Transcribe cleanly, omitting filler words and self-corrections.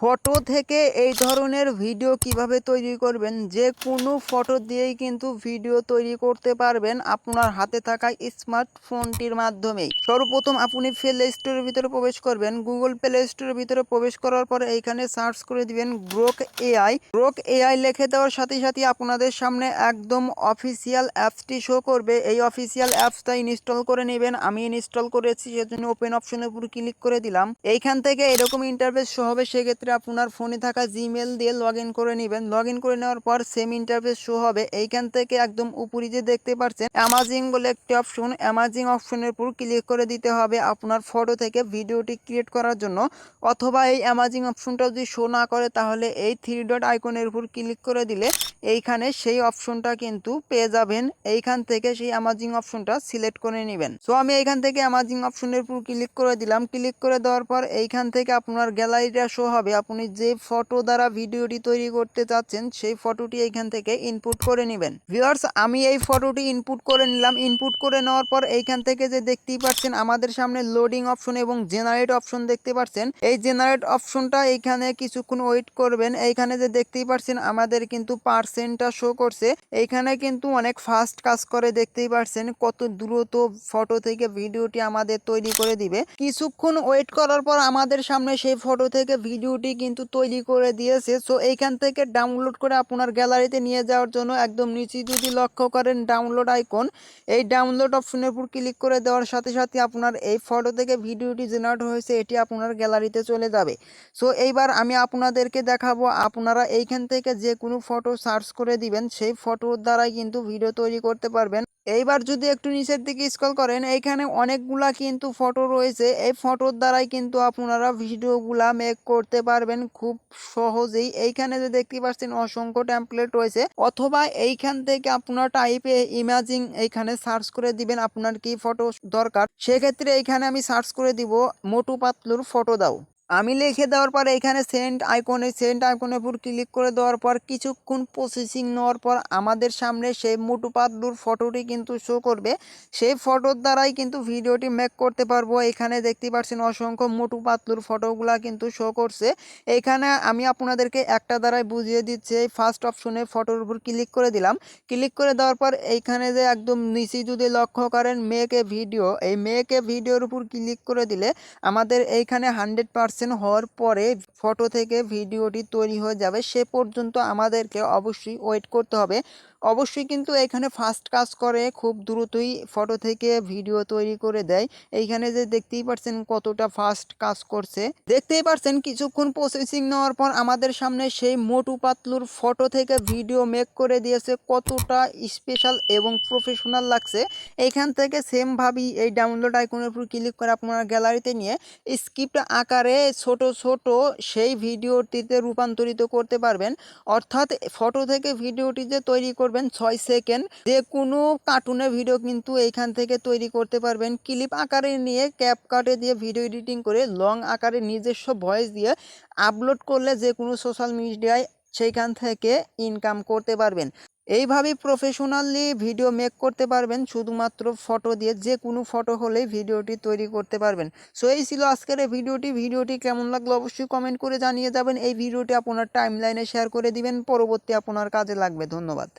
Photo থেকে এই ধরনের ভিডিও কিভাবে তৈরি করবেন, যে কোনো ফটো দিয়েই কিন্তু ভিডিও তৈরি করতে পারবেন আপনার হাতে থাকা স্মার্টফোনটির মাধ্যমেই। সর্বপ্রথম আপনি প্লে স্টোরের ভিতরে প্রবেশ করবেন। গুগল প্লে স্টোরের ভিতরে প্রবেশ করার পরে এইখানে সার্চ করে দিবেন গ্রোক এআই। গ্রোক এআই লিখে দেওয়ার সাথে সাথে আপনাদের সামনে একদম অফিসিয়াল অ্যাপসটি শো করবে। এই অফিসিয়াল অ্যাপসটা ইনস্টল করে নেবেন। আমি ইনস্টল করেছি, সেজন্য ওপেন অপশনের উপর ক্লিক করে দিলাম। এইখান থেকে এরকম ইন্টারফেস শো হবে। সেক্ষেত্রে আপনার ফোনে থাকা জিমেল দিয়ে লগ ইন করে নেবেন। লগ ইন করে নেওয়ার পর সেম ইন্টারফেস শো হবে। এইখান থেকে একদম উপরে যে দেখতে পাচ্ছেন অ্যামাজিং বলে একটি অপশন, অ্যামাজিং অপশনের উপর ক্লিক করে দিতে হবে আপনার ফটো থেকে ভিডিওটি ক্রিয়েট করার জন্য। অথবা এই অ্যামাজিং অপশনটা যদি শো না করে তাহলে এই থ্রি ডট আইকনের উপর ক্লিক করে দিলে এইখানে সেই অপশনটা কিন্তু পেয়ে যাবেন। এইখান থেকে সেই অ্যামাজিং অপশনটা সিলেক্ট করে নেবেন। সো আমি এইখান থেকে অ্যামাজিং অপশনের উপর ক্লিক করে দিলাম। ক্লিক করে দেওয়ার পর এইখান থেকে আপনার গ্যালারিটা শো হবে। আপনি যে ফটো দ্বারা ভিডিওটি তৈরি করতে চাচ্ছেন সেই ফটোটি এইখান থেকে ইনপুট করে নেবেন। ভিউয়ার্স, আমি এই ফটোটি ইনপুট করে নিলাম। ইনপুট করে নেওয়ার পর এইখান থেকে যে দেখতেই পাচ্ছেন আমাদের সামনে লোডিং অপশন এবং জেনারেট অপশন দেখতে পাচ্ছেন। এই জেনারেট অপশনটা এইখানে কিছুক্ষণ ওয়েট করবেন। এইখানে যে দেখতেই পাচ্ছেন আমাদের কিন্তু পার্সেন্টটা শো করছে। এইখানে কিন্তু অনেক ফাস্ট কাজ করে, দেখতেই পাচ্ছেন কত দ্রুত ফটো থেকে ভিডিওটি আমাদের তৈরি করে দিবে। কিছুক্ষণ ওয়েট করার পর আমাদের সামনে সেই ফটো থেকে ভিডিওটি কিন্তু তৈরি করে দিয়েছে। সো এইখান থেকে ডাউনলোড করে আপনার গ্যালারিতে নিয়ে যাওয়ার জন্য একদম নিচে যদি লক্ষ্য করেন ডাউনলোড আইকন, এই ডাউনলোড অপশনের উপর ক্লিক করে দেওয়ার সাথে সাথে আপনার এই ফটো থেকে ভিডিওটি জেনারেট হয়েছে এটি আপনার গ্যালারিতে চলে যাবে। সো এইবার আমি আপনাদেরকে দেখাবো, আপনারা এইখান থেকে যে কোনো ফটো সার্চ করে দিবেন, সেই ফটোর দ্বারাই কিন্তু ভিডিও তৈরি করতে পারবেন। এইবার যদি একটু নিচের দিকে স্ক্রল করেন এইখানে অনেকগুলা কিন্তু ফটো রয়েছে। এই ফটোর দ্বারাই কিন্তু আপনারা ভিডিওগুলা মেক করতে পারবেন খুব সহজেই। এইখানে যে দেখতে পাচ্ছেন অসংখ্য টেমপ্লেট রয়েছে। অথবা এইখান থেকে আপনার টাইপে ইমেজিং এইখানে সার্চ করে দিবেন আপনার কি ফটো দরকার। সেক্ষেত্রে এইখানে আমি সার্চ করে দিব মোটু পাতলুর ফটো দাও। আমি লিখে দেওয়ার পর এখানে সেন্ড আইকনের উপর ক্লিক করে দেওয়ার পর কিছুক্ষণ প্রসেসিং নেওয়ার পর আমাদের সামনে সেই মোটু পাতলুর ফটোটি কিন্তু শো করবে। সেই ফটোর দ্বারাই কিন্তু ভিডিওটি মেক করতে পারবো। এখানে দেখতে পাচ্ছেন অসংখ্য মোটু পাতলুর ফটোগুলা কিন্তু শো করছে। এইখানে আমি আপনাদেরকে একটা দ্বারাই বুঝিয়ে দিচ্ছি। এই ফার্স্ট অপশনে ফটোর উপর ক্লিক করে দিলাম। ক্লিক করে দেওয়ার পর এইখানে যে একদম নিচে যদি লক্ষ্য করেন মেক এ ভিডিও, এই মেক এ ভিডিওর উপর ক্লিক করে দিলে আমাদের এইখানে 100% হওয়ার পরে ফটো থেকে ভিডিওটি তৈরি হয়ে যাবে। সে পর্যন্ত আমাদেরকে অবশ্যই ওয়েট করতে হবে। অবশ্যই কিন্তু এখানে ফাস্ট কাজ করে, খুব দ্রুতই ফটো থেকে ভিডিও তৈরি করে দেয়। এইখানে যে দেখতেই পাচ্ছেন কতটা ফাস্ট কাজ করছে। দেখতেই পাচ্ছেন কিছুক্ষণ প্রসেসিং নেওয়ার পর আমাদের সামনে সেই মোটু পাতলুর ফটো থেকে ভিডিও মেক করে দিয়েছে। কতটা স্পেশাল এবং প্রফেশনাল লাগছে। এইখান থেকে সেম ভাবেই এই ডাউনলোড আইকনের উপর ক্লিক করে আপনারা গ্যালারিতে নিয়ে স্ক্রিপ্ট আকারে ছোট ছোট সেই ভিডিওটিতে রূপান্তরিত করতে পারবেন। অর্থাৎ ফটো থেকে ভিডিওটি যে তৈরি করবেন 6 সেকেন্ড যে কোনো কার্টুনের ভিডিও কিন্তু এইখান থেকে তৈরি করতে পারবেন। ক্লিপ আকারে নিয়ে ক্যাপকাটে দিয়ে ভিডিও এডিটিং করে লং আকারে নিজস্ব ভয়েস দিয়ে আপলোড করলে যে কোনো সোশ্যাল মিডিয়ায় সেইখান থেকে ইনকাম করতে পারবেন। এইভাবেই প্রফেশনালি ভিডিও মেক করতে পারবেন শুধুমাত্র ফটো দিয়ে। যে কোনো ফটো হলেই ভিডিওটি তৈরি করতে পারবেন। সো এই ছিল আজকের এই ভিডিওটি কেমন লাগলো অবশ্যই কমেন্ট করে জানিয়ে যাবেন। এই ভিডিওটি আপনার টাইমলাইনে শেয়ার করে দিবেন, পরবর্তী আপনার কাজে লাগবে। ধন্যবাদ।